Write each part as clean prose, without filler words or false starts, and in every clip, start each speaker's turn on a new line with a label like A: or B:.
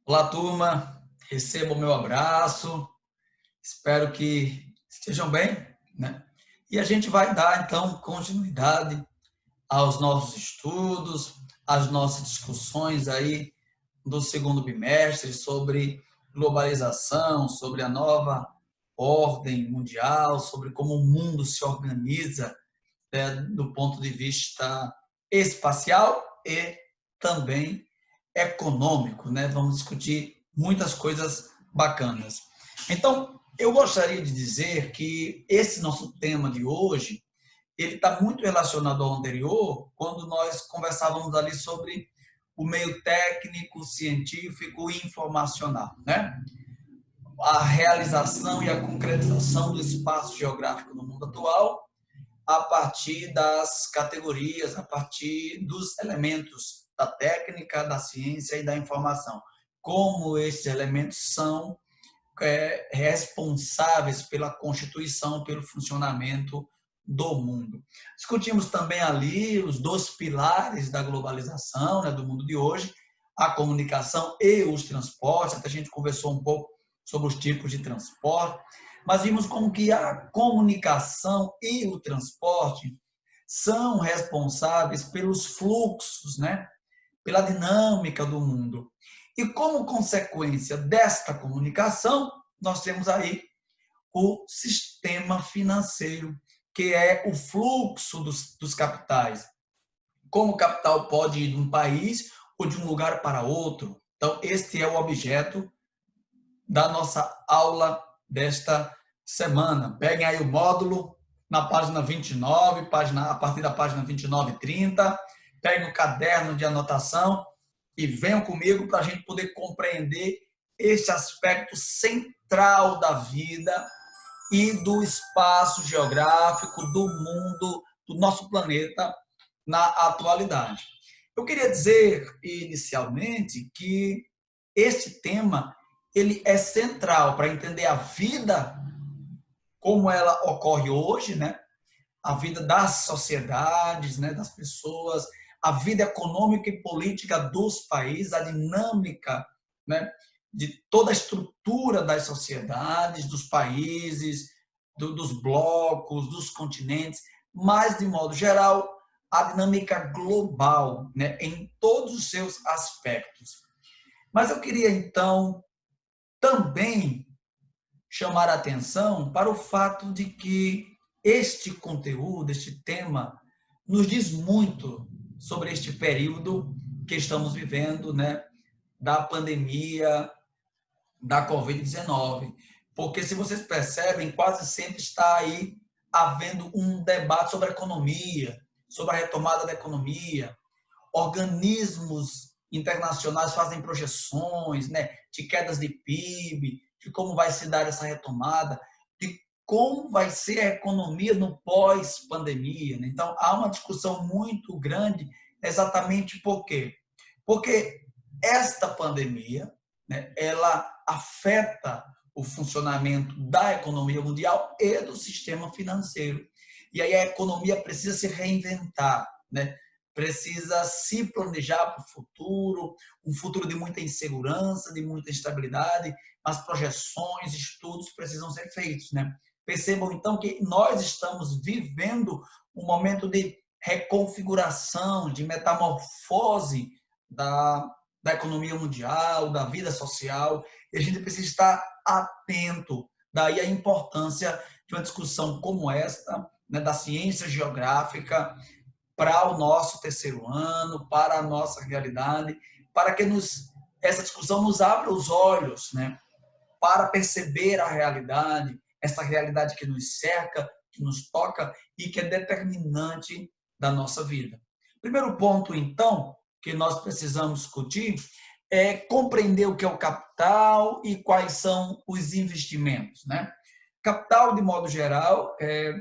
A: Olá, turma. Recebam o meu abraço. Espero que estejam bem, né? E a gente vai dar, então, continuidade aos nossos estudos, às nossas discussões aí do segundo bimestre sobre globalização, sobre a nova ordem mundial, sobre como o mundo se organiza, do ponto de vista espacial e também econômico, né? Vamos discutir muitas coisas bacanas. Então, eu gostaria de dizer que esse nosso tema de hoje, ele está muito relacionado ao anterior, quando nós conversávamos ali sobre o meio técnico, científico e informacional, né? A realização e a concretização do espaço geográfico no mundo atual a partir das categorias, a partir dos elementos da técnica, da ciência e da informação. Como esses elementos são responsáveis pela constituição, pelo funcionamento do mundo. Discutimos também ali os dois pilares da globalização, né, do mundo de hoje, a comunicação e os transportes, até a gente conversou um pouco sobre os tipos de transporte, mas vimos como que a comunicação e o transporte são responsáveis pelos fluxos, né, pela dinâmica do mundo. E como consequência desta comunicação, nós temos aí o sistema financeiro, que é o fluxo dos capitais. Como o capital pode ir de um país ou de um lugar para outro. Então, este é o objeto da nossa aula desta semana. Peguem aí o módulo na página 29, a partir da página 29 e 30. Peguem o caderno de anotação e venham comigo para a gente poder compreender esse aspecto central da vida e do espaço geográfico, do mundo, do nosso planeta na atualidade. Eu queria dizer inicialmente que este tema ele é central para entender a vida como ela ocorre hoje, né? A vida das sociedades, né, das pessoas, a vida econômica e política dos países, a dinâmica, né, de toda a estrutura das sociedades, dos países, dos blocos, dos continentes, mas, de modo geral, a dinâmica global, né, em todos os seus aspectos. Mas eu queria, então, também chamar a atenção para o fato de que este conteúdo, este tema, nos diz muito sobre este período que estamos vivendo, né, da pandemia da Covid-19. Porque, se vocês percebem, quase sempre está aí havendo um debate sobre a economia, sobre a retomada da economia. Organismos internacionais fazem projeções, né, de quedas de PIB, de como vai se dar essa retomada, de como vai ser a economia no pós-pandemia. Então, há uma discussão muito grande exatamente por quê? Porque esta pandemia, né, ela afeta o funcionamento da economia mundial e do sistema financeiro. E aí a economia precisa se reinventar, né? Precisa se planejar para o futuro, um futuro de muita insegurança, de muita instabilidade, mas projeções, estudos precisam ser feitos, né? Percebam, então, que nós estamos vivendo um momento de reconfiguração, de metamorfose da economia mundial, da vida social, e a gente precisa estar atento. Daí a importância de uma discussão como esta, né, da ciência geográfica, para o nosso terceiro ano, para a nossa realidade, para que essa discussão nos abra os olhos, né, para perceber a realidade, essa realidade que nos cerca, que nos toca e que é determinante da nossa vida. Primeiro ponto, então, que nós precisamos discutir é compreender o que é o capital e quais são os investimentos, né? Capital, de modo geral, é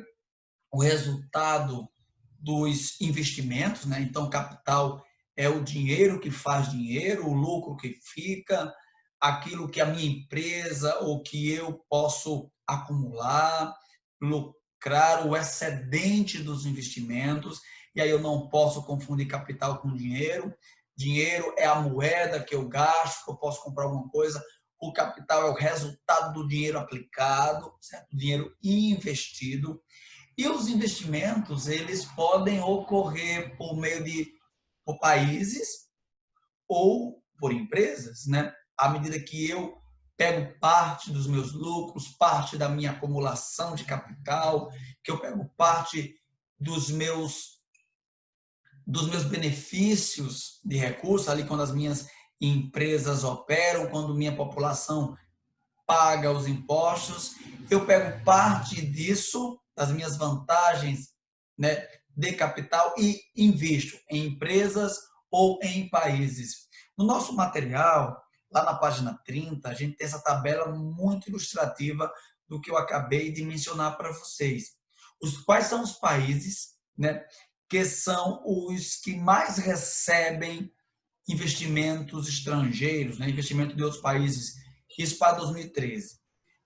A: o resultado dos investimentos, né? Então, capital é o dinheiro que faz dinheiro, o lucro que fica, aquilo que a minha empresa ou que eu posso acumular, lucrar, o excedente dos investimentos. E aí eu não posso confundir capital com dinheiro. dinheiro é a moeda que eu gasto, que eu posso comprar alguma coisa. O capital é o resultado do dinheiro aplicado, certo? Dinheiro investido. E os investimentos, eles podem ocorrer por meio de por países ou por empresas, né? À medida que eu pego parte dos meus lucros, parte da minha acumulação de capital, que eu pego parte dos meus benefícios de recursos, ali quando as minhas empresas operam, quando minha população paga os impostos, eu pego parte disso, das minhas vantagens, né, de capital e invisto em empresas ou em países. No nosso material, lá na página 30, a gente tem essa tabela muito ilustrativa do que eu acabei de mencionar para vocês. Quais são os países, né, que são os que mais recebem investimentos estrangeiros, né, investimento de outros países, isso para 2013.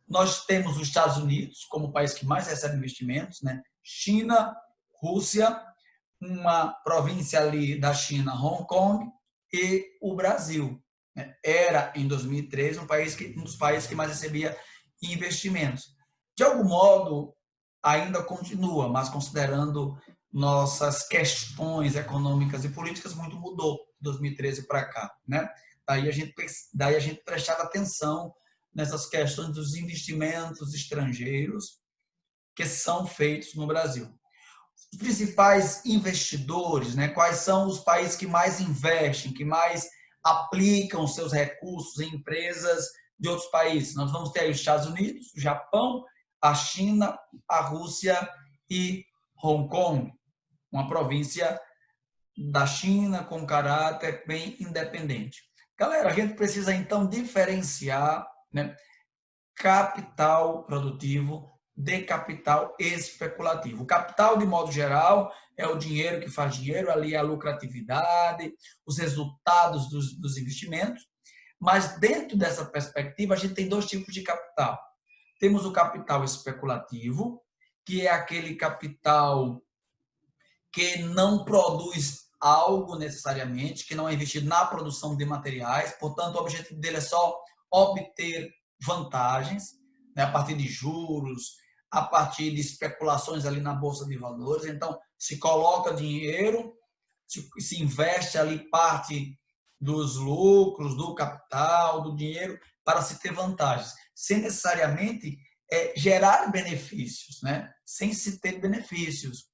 A: Nós temos os Estados Unidos como o país que mais recebe investimentos, né? China, Rússia, uma província ali da China, Hong Kong, e o Brasil, né? Era, em 2013, um dos países que mais recebia investimentos. De algum modo, ainda continua, mas considerando nossas questões econômicas e políticas, muito mudou de 2013 para cá, né? Daí a gente prestava atenção nessas questões dos investimentos estrangeiros que são feitos no Brasil. Os principais investidores, né? Quais são os países que mais investem, que mais aplicam seus recursos em empresas de outros países? Nós vamos ter aí os Estados Unidos, o Japão, a China, a Rússia e Hong Kong, uma província da China com caráter bem independente. Galera, a gente precisa então diferenciar, né, capital produtivo de capital especulativo. O capital, de modo geral, é o dinheiro que faz dinheiro, ali é a lucratividade, os resultados dos investimentos. Mas dentro dessa perspectiva, a gente tem dois tipos de capital. Temos o capital especulativo, que é aquele capital que não produz algo necessariamente, que não é investido na produção de materiais, portanto, o objetivo dele é só obter vantagens, né, a partir de juros, a partir de especulações ali na bolsa de valores. Então, se coloca dinheiro, se investe ali parte dos lucros, do capital, do dinheiro, para se ter vantagens, sem necessariamente gerar benefícios, né? Sem se ter benefícios.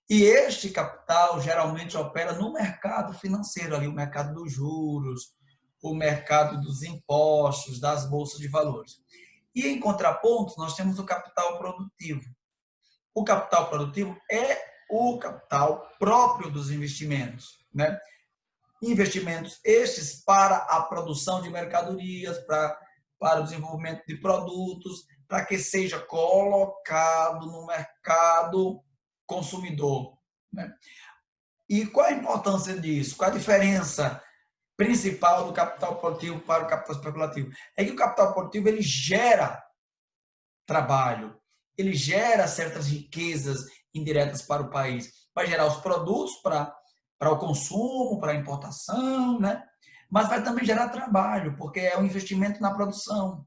A: E este capital geralmente opera no mercado financeiro, ali, o mercado dos juros, o mercado dos impostos, das bolsas de valores. E, em contraponto, nós temos o capital produtivo. O capital produtivo é o capital próprio dos investimentos, né? Investimentos estes para a produção de mercadorias, para o desenvolvimento de produtos, para que seja colocado no mercado consumidor, né? E qual a importância disso? Qual a diferença principal do capital produtivo para o capital especulativo? É que o capital produtivo ele gera trabalho, ele gera certas riquezas indiretas para o país, vai gerar os produtos para o consumo, para a importação, né? Mas vai também gerar trabalho, porque é um investimento na produção,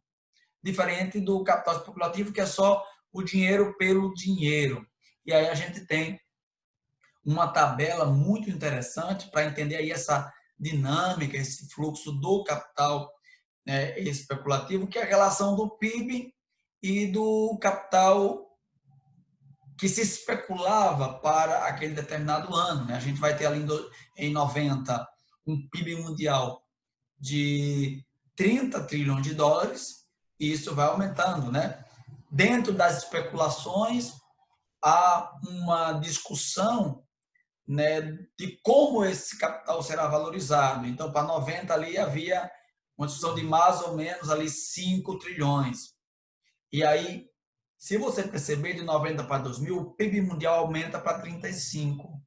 A: diferente do capital especulativo, que é só o dinheiro pelo dinheiro. E aí a gente tem uma tabela muito interessante para entender aí essa dinâmica, esse fluxo do capital, né, especulativo, que é a relação do PIB e do capital que se especulava para aquele determinado ano, né? A gente vai ter ali em 90 um PIB mundial de 30 trilhões de dólares e isso vai aumentando, né? Dentro das especulações, há uma discussão, né, de como esse capital será valorizado. Então, para 90 ali havia uma discussão de mais ou menos ali 5 trilhões. E aí, se você perceber, de 90 para 2000, o PIB mundial aumenta para 35.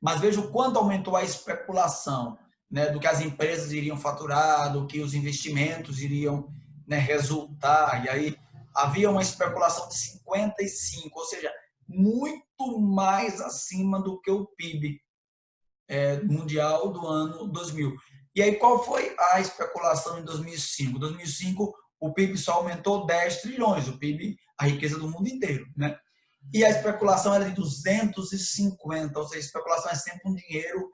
A: Mas veja o quanto aumentou a especulação, né, do que as empresas iriam faturar, do que os investimentos iriam, né, resultar. E aí havia uma especulação de 55, ou seja, muito mais acima do que o PIB. mundial do ano 2000. E aí, qual foi a especulação em 2005? Em 2005, o PIB só aumentou 10 trilhões, o PIB, a riqueza do mundo inteiro, né? E a especulação era de 250, ou seja, a especulação é sempre um dinheiro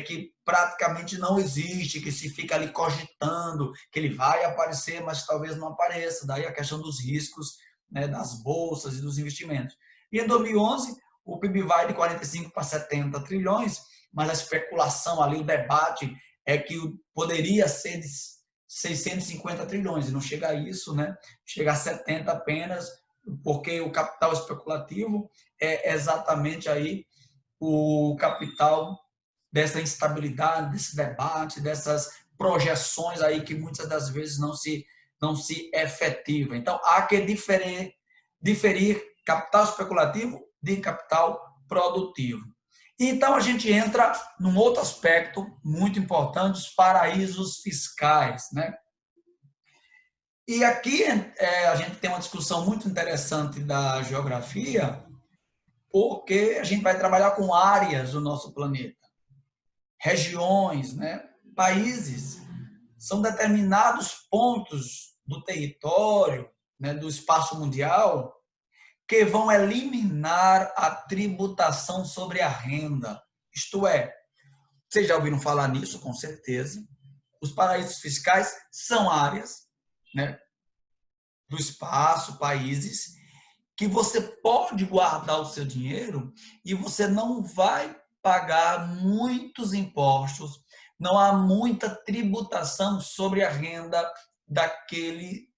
A: que praticamente não existe, que se fica ali cogitando que ele vai aparecer, mas talvez não apareça. Daí a questão dos riscos, né, das bolsas e dos investimentos. E em 2011, o PIB vai de 45 para 70 trilhões, mas a especulação ali, o debate é que poderia ser de 650 trilhões, e não chega a isso, né? Chega a 70 apenas, porque o capital especulativo é exatamente aí o capital dessa instabilidade, desse debate, dessas projeções aí que muitas das vezes não se efetiva. Então, há que diferir capital especulativo de capital produtivo. Então, a gente entra num outro aspecto muito importante, os paraísos fiscais, né? E aqui a gente tem uma discussão muito interessante da geografia, porque a gente vai trabalhar com áreas do nosso planeta, regiões, né? Países. São determinados pontos do território, né, do espaço mundial, que vão eliminar a tributação sobre a renda. Isto é, vocês já ouviram falar nisso, com certeza. Os paraísos fiscais são áreas, né, do espaço, países, que você pode guardar o seu dinheiro e você não vai pagar muitos impostos, não há muita tributação sobre a renda daquele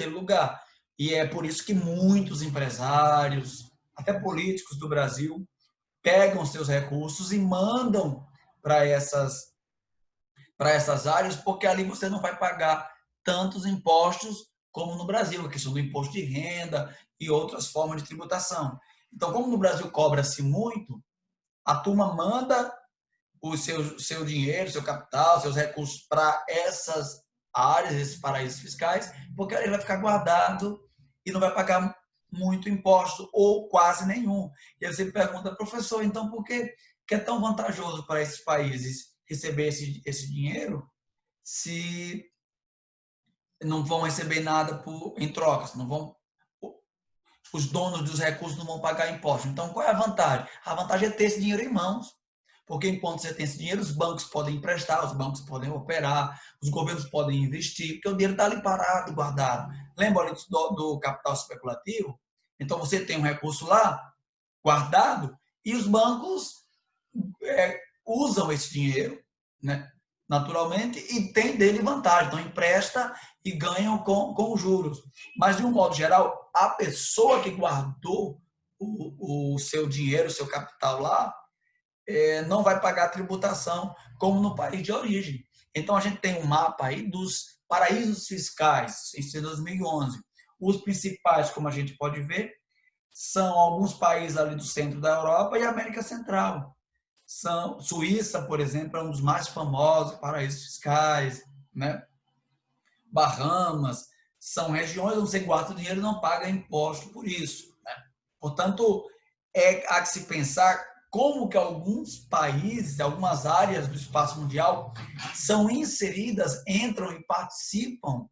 A: lugar. E é por isso que muitos empresários, até políticos do Brasil, pegam seus recursos e mandam para essas áreas, porque ali você não vai pagar tantos impostos como no Brasil, a questão do imposto de renda e outras formas de tributação. Então, como no Brasil cobra-se muito, a turma manda o seu dinheiro, seu capital, seus recursos para essas áreas, esses paraísos fiscais, porque ele vai ficar guardado e não vai pagar muito imposto, ou quase nenhum. E aí você pergunta, professor, então por que é tão vantajoso para esses países receber esse dinheiro se não vão receber nada em trocas, não vão, os donos dos recursos não vão pagar imposto. Então, qual é a vantagem? A vantagem é ter esse dinheiro em mãos. Porque enquanto você tem esse dinheiro, os bancos podem emprestar, os bancos podem operar, os governos podem investir, porque o dinheiro está ali parado, guardado. Lembra do capital especulativo? Então, você tem um recurso lá, guardado, e os bancos usam esse dinheiro, né, naturalmente, e tem dele vantagem. Então, empresta e ganham com juros. Mas, de um modo geral, a pessoa que guardou o seu dinheiro, o seu capital lá, não vai pagar tributação como no país de origem. Então, a gente tem um mapa aí dos paraísos fiscais, em 2011. Os principais, como a gente pode ver, são alguns países ali do centro da Europa e América Central. Suíça, por exemplo, é um dos mais famosos paraísos fiscais, né? Bahamas, são regiões onde você guarda o dinheiro e não paga imposto por isso, né? Portanto, há que se pensar como que alguns países, algumas áreas do espaço mundial são inseridas, entram e participam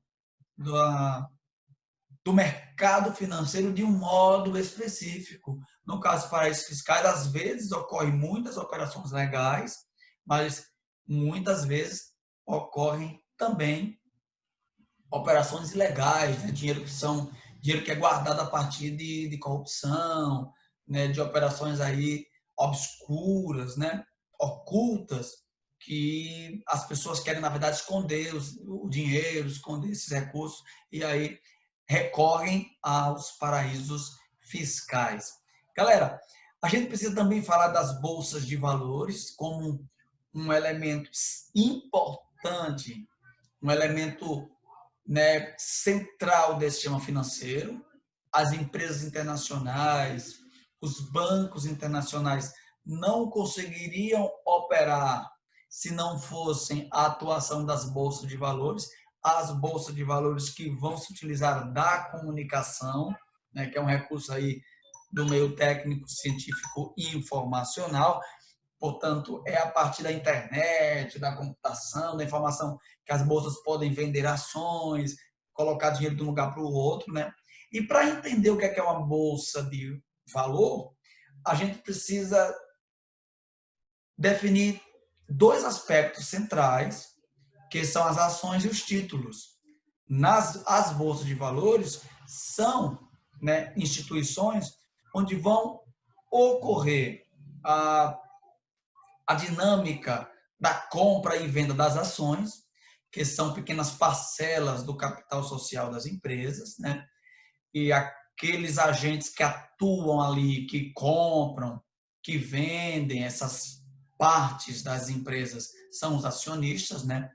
A: do mercado financeiro de um modo específico. No caso, paraísos fiscais, às vezes ocorrem muitas operações legais, mas muitas vezes ocorrem também operações ilegais, né? Dinheiro que é guardado a partir de corrupção, né? De operações aí obscuras, né? Ocultas, que as pessoas querem, na verdade, esconder o dinheiro, esconder esses recursos, e aí recorrem aos paraísos fiscais. Galera, a gente precisa também falar das bolsas de valores como um elemento importante, um elemento, né, central desse sistema financeiro. As empresas internacionais, os bancos internacionais não conseguiriam operar se não fossem a atuação das bolsas de valores, as bolsas de valores que vão se utilizar da comunicação, né, que é um recurso aí do meio técnico, científico e informacional, portanto, é a partir da internet, da computação, da informação que as bolsas podem vender ações, colocar dinheiro de um lugar para o outro, né? E para entender o que é uma bolsa de valor, a gente precisa definir dois aspectos centrais, que são as ações e os títulos. As bolsas de valores são, né, instituições onde vão ocorrer a dinâmica da compra e venda das ações, que são pequenas parcelas do capital social das empresas, né? E aqueles agentes que atuam ali, que compram, que vendem essas partes das empresas, são os acionistas, né?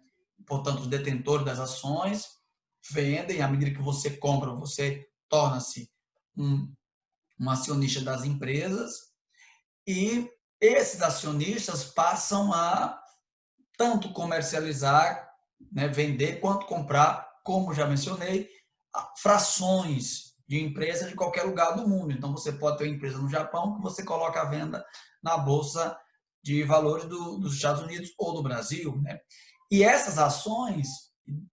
A: Portanto, os detentores das ações vendem, à medida que você compra, você torna-se um acionista das empresas, e esses acionistas passam a tanto comercializar, né, vender, quanto comprar, como já mencionei, frações de empresas de qualquer lugar do mundo. Então, você pode ter uma empresa no Japão que você coloca à venda na Bolsa de Valores dos Estados Unidos ou do Brasil, né? E essas ações,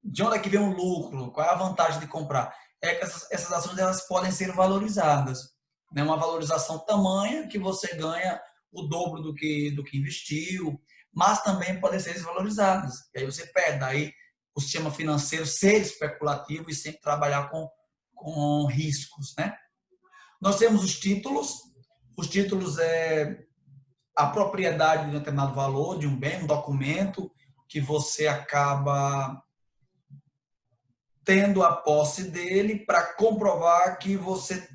A: de onde é que vem o lucro? Qual é a vantagem de comprar? É que essas ações elas podem ser valorizadas, né? Uma valorização tamanha que você ganha o dobro do que investiu, mas também podem ser desvalorizadas. E aí você perde. Daí o sistema financeiro ser especulativo e sempre trabalhar com riscos, né? Nós temos os títulos. Os títulos é a propriedade de um determinado valor, de um bem, um documento que você acaba tendo a posse dele para comprovar que você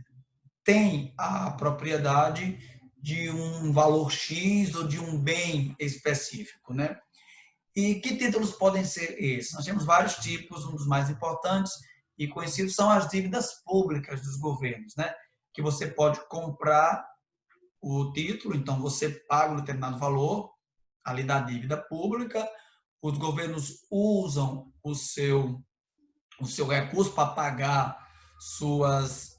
A: tem a propriedade de um valor X ou de um bem específico, né? E que títulos podem ser esses? Nós temos vários tipos, um dos mais importantes e conhecidos são as dívidas públicas dos governos, né? Que você pode comprar o título, então você paga um determinado valor ali da dívida pública, os governos usam o seu recurso para pagar suas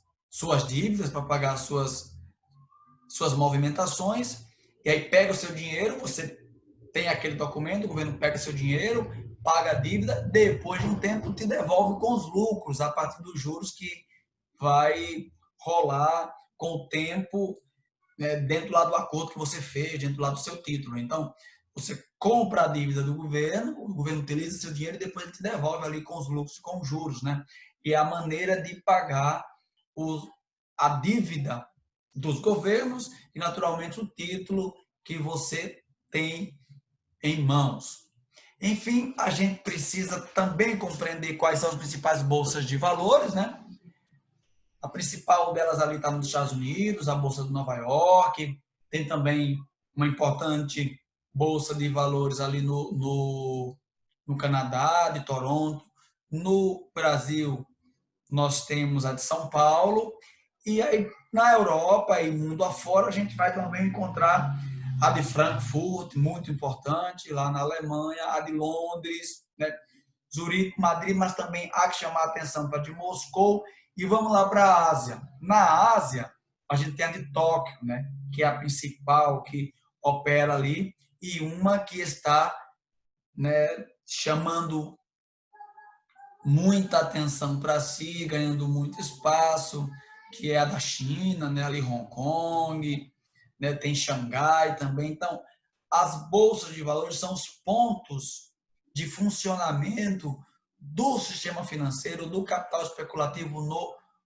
A: dívidas, para pagar suas movimentações, e aí pega o seu dinheiro, você tem aquele documento, o governo pega seu dinheiro, paga a dívida, depois de um tempo te devolve com os lucros, a partir dos juros que vai rolar com o tempo, né, dentro lá do acordo que você fez, dentro lá do seu título. Então, você compra a dívida do governo, o governo utiliza seu dinheiro e depois ele te devolve ali com os lucros, com os juros, né? E é a maneira de pagar a dívida dos governos e, naturalmente, o título que você tem em mãos. Enfim, a gente precisa também compreender quais são as principais bolsas de valores, né? A principal delas ali está nos Estados Unidos, a Bolsa de Nova York, tem também uma importante bolsa de valores ali no Canadá, de Toronto. No Brasil, nós temos a de São Paulo, e aí na Europa e mundo afora a gente vai também encontrar a de Frankfurt, muito importante, lá na Alemanha, a de Londres, né? Zurique, Madrid, mas também há que chamar a atenção para a de Moscou. E vamos lá para a Ásia. Na Ásia, a gente tem a de Tóquio, né? Que é a principal que opera ali, e uma que está, né, chamando muita atenção para si, ganhando muito espaço, que é a da China, né? Ali Hong Kong, né? Tem Xangai também. Então, as bolsas de valores são os pontos de funcionamento do sistema financeiro, do capital especulativo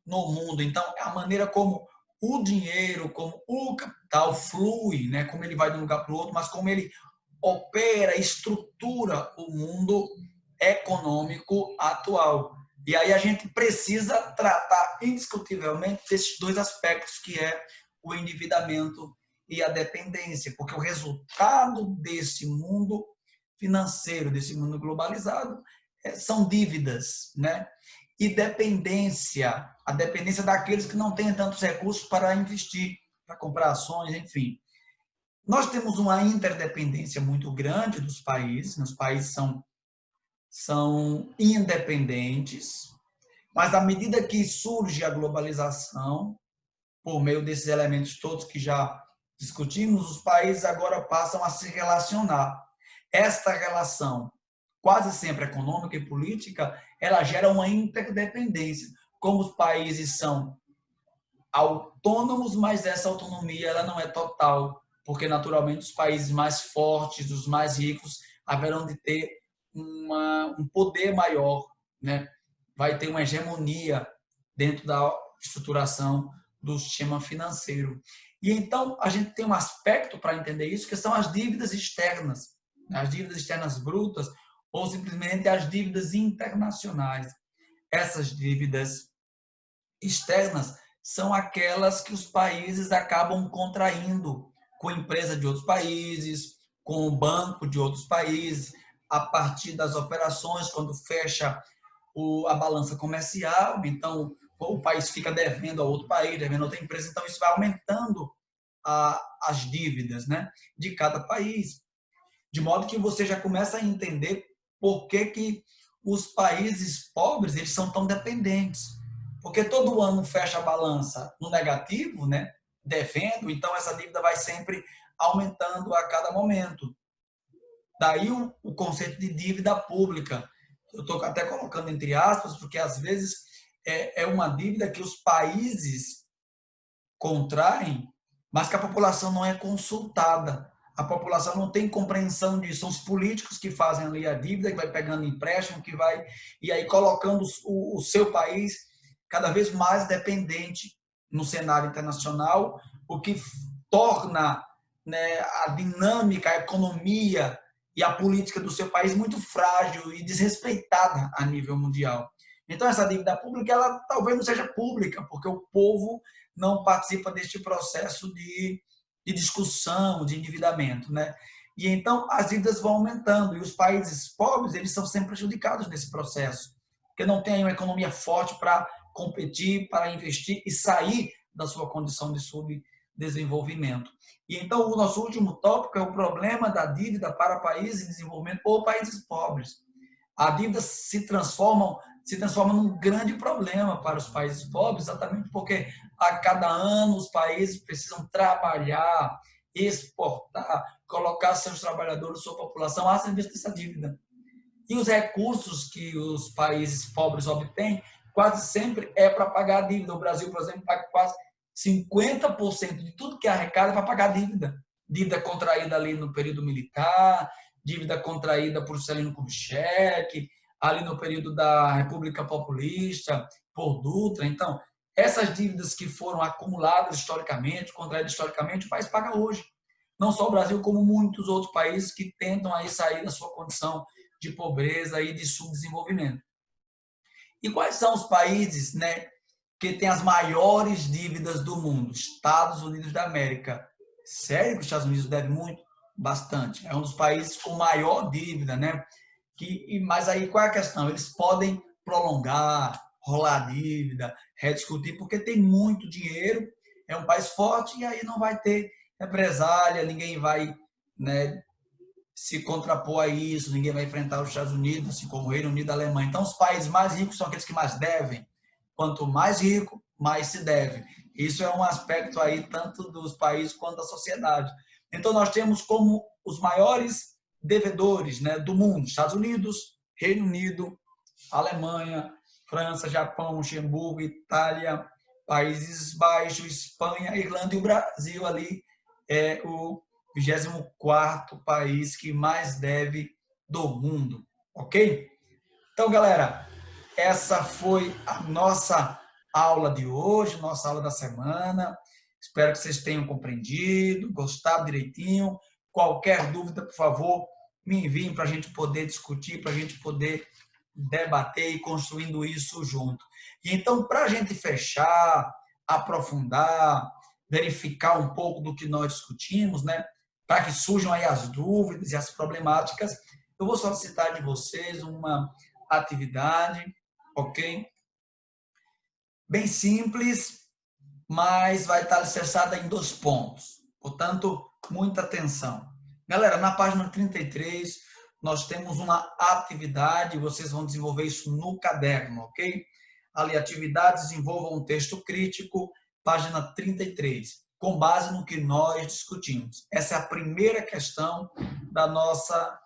A: no mundo. Então, é a maneira como o dinheiro, como o capital flui, né? Como ele vai de um lugar para o outro, mas como ele opera, estrutura o mundo econômico atual. E aí a gente precisa tratar indiscutivelmente desses dois aspectos, que é o endividamento e a dependência, porque o resultado desse mundo financeiro, desse mundo globalizado, são dívidas, né? E dependência, a dependência daqueles que não têm tantos recursos para investir, para comprar ações, enfim. Nós temos uma interdependência muito grande dos países, os países são independentes, mas à medida que surge a globalização, por meio desses elementos todos que já discutimos, os países agora passam a se relacionar. Esta relação, quase sempre econômica e política, ela gera uma interdependência. Como os países são autônomos, mas essa autonomia ela não é total, porque naturalmente os países mais fortes, os mais ricos, haverão de ter um poder maior, né? Vai ter uma hegemonia dentro da estruturação do sistema financeiro. E então a gente tem um aspecto para entender isso, que são as dívidas externas, as dívidas externas brutas, ou simplesmente as dívidas internacionais. Essas dívidas externas são aquelas que os países acabam contraindo com empresa de outros países, com o banco de outros países, a partir das operações, quando fecha a balança comercial, então o país fica devendo a outro país, devendo a outra empresa, então isso vai aumentando as dívidas, né, de cada país, de modo que você já começa a entender por que os países pobres eles são tão dependentes, porque todo ano fecha a balança no negativo, né, devendo, então essa dívida vai sempre aumentando a cada momento. Daí o conceito de dívida pública. Eu estou até colocando entre aspas, porque às vezes é uma dívida que os países contraem, mas que a população não é consultada. A população não tem compreensão disso. São os políticos que fazem ali a dívida, que vai pegando empréstimo, que vai e aí colocando o seu país cada vez mais dependente no cenário internacional, o que torna, né, a dinâmica, a economia e a política do seu país muito frágil e desrespeitada a nível mundial. Então, essa dívida pública, ela talvez não seja pública, porque o povo não participa deste processo de discussão, de endividamento, né? E então as dívidas vão aumentando e os países pobres eles são sempre prejudicados nesse processo, porque não tem uma economia forte para competir, para investir e sair da sua condição de subdesenvolvimento. E então o nosso último tópico é o problema da dívida para países em desenvolvimento ou países pobres. A dívida se transforma num grande problema para os países pobres, exatamente porque a cada ano os países precisam trabalhar, exportar, colocar seus trabalhadores, sua população a serviço dessa dívida. E os recursos que os países pobres obtêm quase sempre é para pagar a dívida. O Brasil, por exemplo, paga quase 50% de tudo que arrecada para pagar a dívida. Dívida contraída ali no período militar, dívida contraída por Juscelino Kubitschek, ali no período da República Populista, por Dutra. Então, essas dívidas que foram acumuladas historicamente, contraídas historicamente, o país paga hoje. Não só o Brasil, como muitos outros países que tentam aí sair da sua condição de pobreza e de subdesenvolvimento. E quais são os países, né, que têm as maiores dívidas do mundo? Estados Unidos da América. Sério que os Estados Unidos devem muito? Bastante. É um dos países com maior dívida, né? Mas aí qual é a questão? Eles podem prolongar, rolar dívida, rediscutir, porque tem muito dinheiro, é um país forte e aí não vai ter represália, ninguém vai, né, se contrapor a isso, ninguém vai enfrentar os Estados Unidos, assim como o Reino Unido e a Alemanha. Então, os países mais ricos são aqueles que mais devem. Quanto mais rico, mais se deve. Isso é um aspecto aí tanto dos países quanto da sociedade. Então, nós temos como os maiores devedores, né, do mundo: Estados Unidos, Reino Unido, Alemanha, França, Japão, Luxemburgo, Itália, Países Baixos, Espanha, Irlanda e o Brasil ali é o 24º país que mais deve do mundo, ok? Então, galera, essa foi a nossa aula de hoje, nossa aula da semana. Espero que vocês tenham compreendido, gostado direitinho. Qualquer dúvida, por favor, me enviem para a gente poder discutir, para a gente poder debater e construindo isso junto. E então, para a gente fechar, aprofundar, verificar um pouco do que nós discutimos, né? Para que surjam aí as dúvidas e as problemáticas, eu vou solicitar de vocês uma atividade, ok? Bem simples, mas vai estar alicerçada em 2 pontos. Portanto, muita atenção. Galera, na página 33, nós temos uma atividade, vocês vão desenvolver isso no caderno, ok? Ali, atividades desenvolvam um texto crítico, página 33. com base no que nós discutimos. Essa é a primeira questão da nossa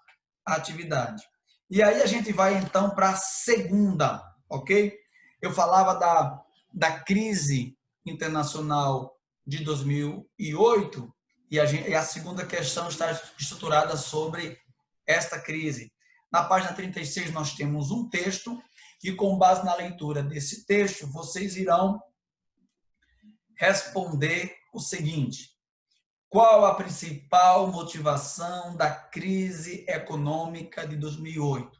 A: atividade. E aí a gente vai então para a segunda, ok? Eu falava da crise internacional de 2008 e a segunda questão está estruturada sobre esta crise. Na página 36 nós temos um texto e com base na leitura desse texto vocês irão responder o seguinte: qual a principal motivação da crise econômica de 2008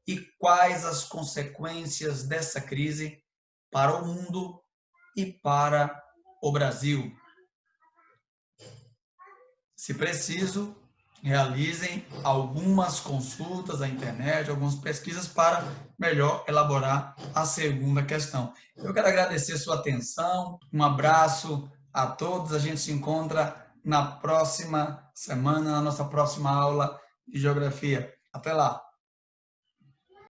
A: e quais as consequências dessa crise para o mundo e para o Brasil? Se preciso, realizem algumas consultas à internet, algumas pesquisas para melhor elaborar a segunda questão. Eu quero agradecer sua atenção, um abraço a todos, a gente se encontra na próxima semana, na nossa próxima aula de Geografia. Até lá!